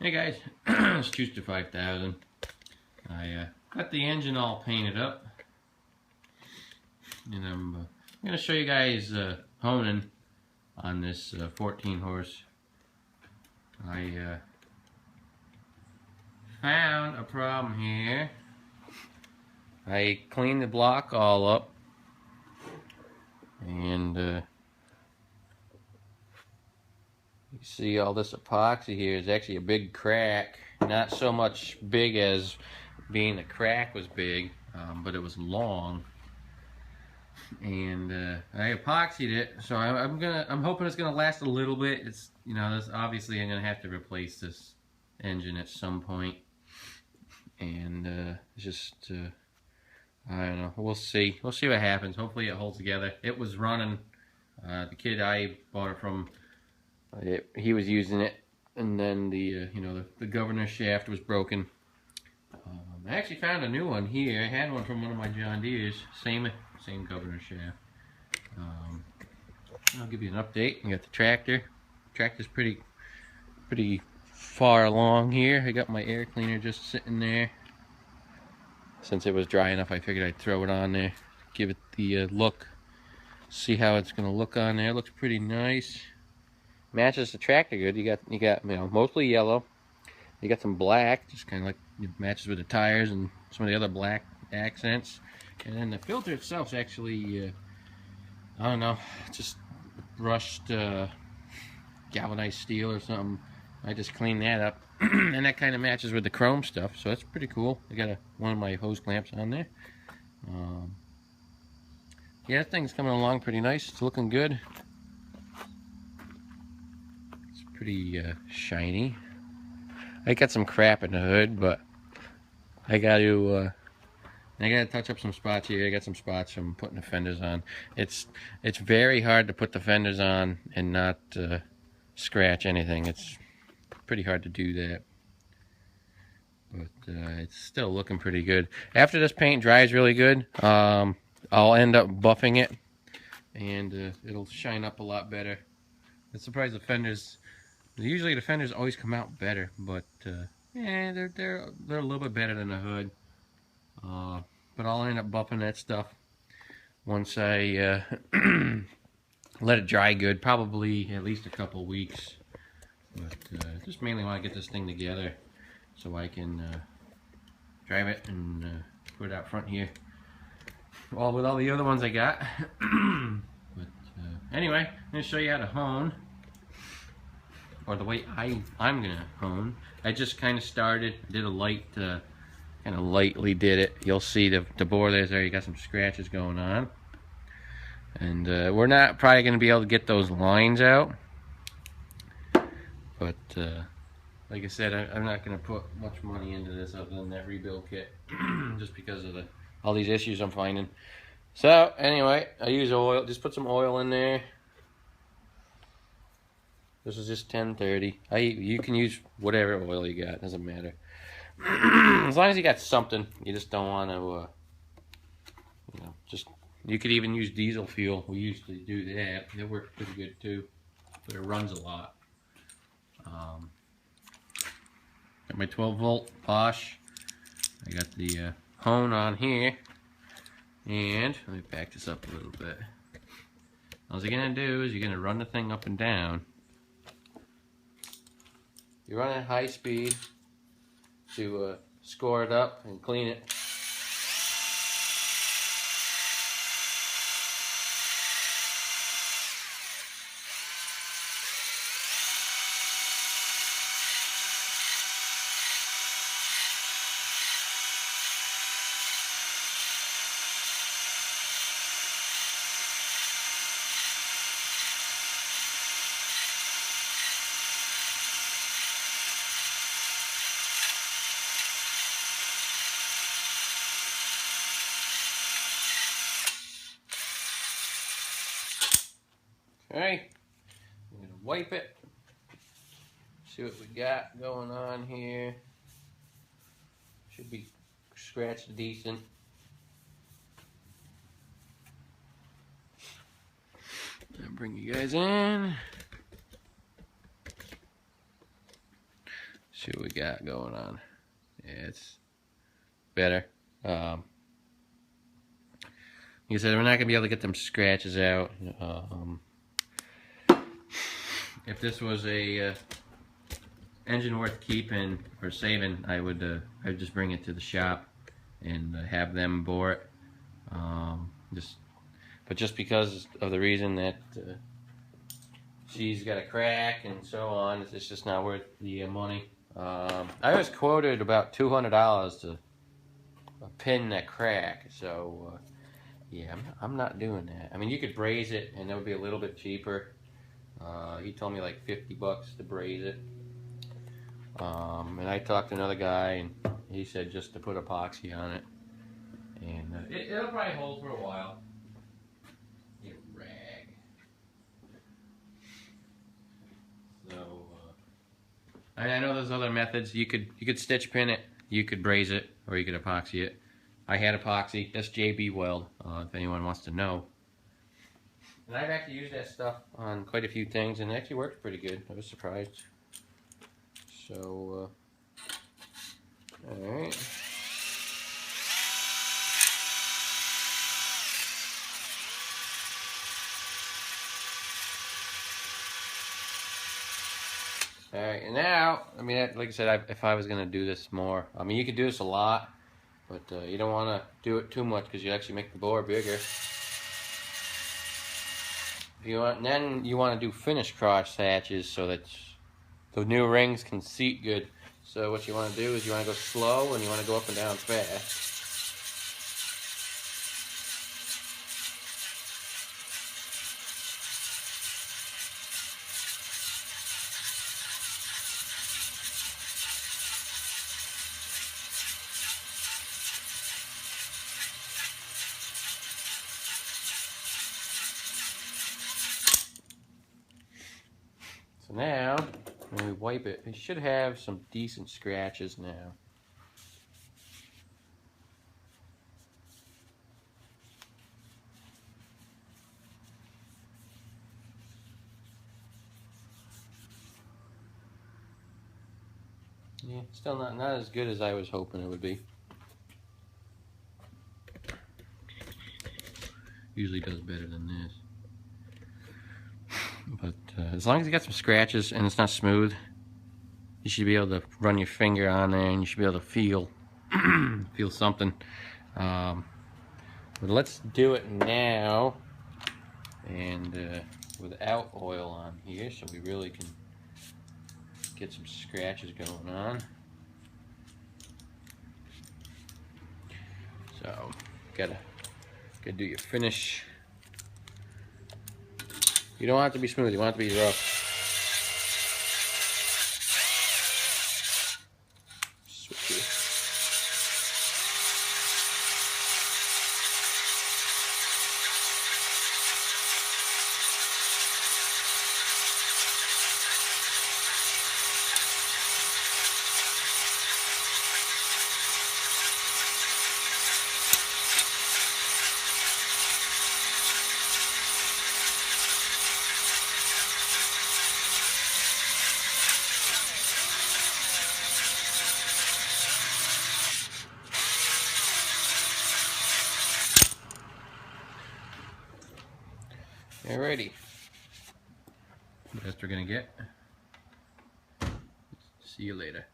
Hey guys, it's Tuesday 5000. I got the engine all painted up, and I'm going to show you guys honing on this 14 horse. I found a problem here. I cleaned the block all up, and you see all this epoxy here is actually a big crack. Not so much big as being the crack was big, but it was long. And I epoxied it, so I'm hoping it's gonna last a little bit. It's this obviously I'm gonna have to replace this engine at some point, and it's just I don't know. We'll see. We'll see what happens. Hopefully it holds together. It was running. The kid I bought it from, he was using it, and then the the governor shaft was broken. I actually found a new one here. I had one from one of my John Deere's, same governor shaft. I'll give you an update. You got the tractor. Tractor's pretty far along here. I got my air cleaner just sitting there. Since it was dry enough, I figured I'd throw it on there, give it the look, see how it's gonna look on there. It looks pretty nice. Matches the tractor good. You got mostly yellow. You got some black, just kind of like it matches with the tires and some of the other black accents. And then the filter itself is actually, I don't know, just brushed galvanized steel or something. I just cleaned that up, and that kind of matches with the chrome stuff, so that's pretty cool. I got one of my hose clamps on there. Yeah, that thing's coming along pretty nice. It's looking good. It's pretty shiny. I got some crap in the hood, but I got to touch up some spots here. I got some spots from putting the fenders on. It's very hard to put the fenders on and not scratch anything. It's pretty hard to do that, but it's still looking pretty good. After this paint dries really good, I'll end up buffing it, and it'll shine up a lot better. I'm surprised the fenders. Usually the fenders always come out better, but yeah, they're a little bit better than the hood. But I'll end up buffing that stuff once I let it dry good, probably at least a couple weeks. But just mainly want to get this thing together so I can drive it and put it out front here. All with all the other ones I got. But anyway, I'm going to show you how to hone. Or the way I'm gonna hone. I just kind of started, did a light, kind of lightly did it. You'll see the bore there. You got some scratches going on, and we're not probably gonna be able to get those lines out. But like I said, I'm not gonna put much money into this other than that rebuild kit, just because of all these issues I'm finding. So anyway, I use oil. Just put some oil in there. This is just 1030. You can use whatever oil you got, doesn't matter. As long as you got something, you just don't want to, you could even use diesel fuel. We usually do that. It works pretty good too, but it runs a lot. Got my 12 volt Bosch. I got the hone on here, and let me back this up a little bit. All you're gonna do is you're gonna run the thing up and down. You run at high speed to score it up and clean it. Alright, I'm going to wipe it, see what we got going on here. Should be scratched decent. I'll bring you guys in. see what we got going on. Yeah, it's better. Like I said, we're not gonna be able to get them scratches out. If this was a engine worth keeping or saving, I'd just bring it to the shop and have them bore it. But just because of the reason that she's got a crack and so on, it's just not worth the money. I was quoted about $200 to pin that crack, so yeah, I'm not doing that. I mean, you could braze it and it would be a little bit cheaper. He told me like 50 bucks to braze it. And I talked to another guy and he said just to put epoxy on it. And it'll probably hold for a while. You rag. So, I know there's other methods. You could stitch pin it, you could braze it, or you could epoxy it. I had epoxy, that's JB Weld, if anyone wants to know. And I've actually used that stuff on quite a few things, and it actually works pretty good. I was surprised. So, alright. Alright, and now, I mean, like I said, if I was going to do this more, I mean, you could do this a lot, but you don't want to do it too much because you actually make the bore bigger. Then you want to do finished cross hatches so that the new rings can seat good. So what you want to do is you want to go slow and you want to go up and down fast. So now, when we wipe it, it should have some decent scratches now. Yeah, still not as good as I was hoping it would be. Usually does better than this. But as long as you got some scratches and it's not smooth, you should be able to run your finger on there and you should be able to feel feel something. But let's do it now and without oil on here, so we really can get some scratches going on. So gotta do your finish. You don't want it to be smooth, you want it to be rough. Switch it. Alrighty. Best we're gonna get. See you later.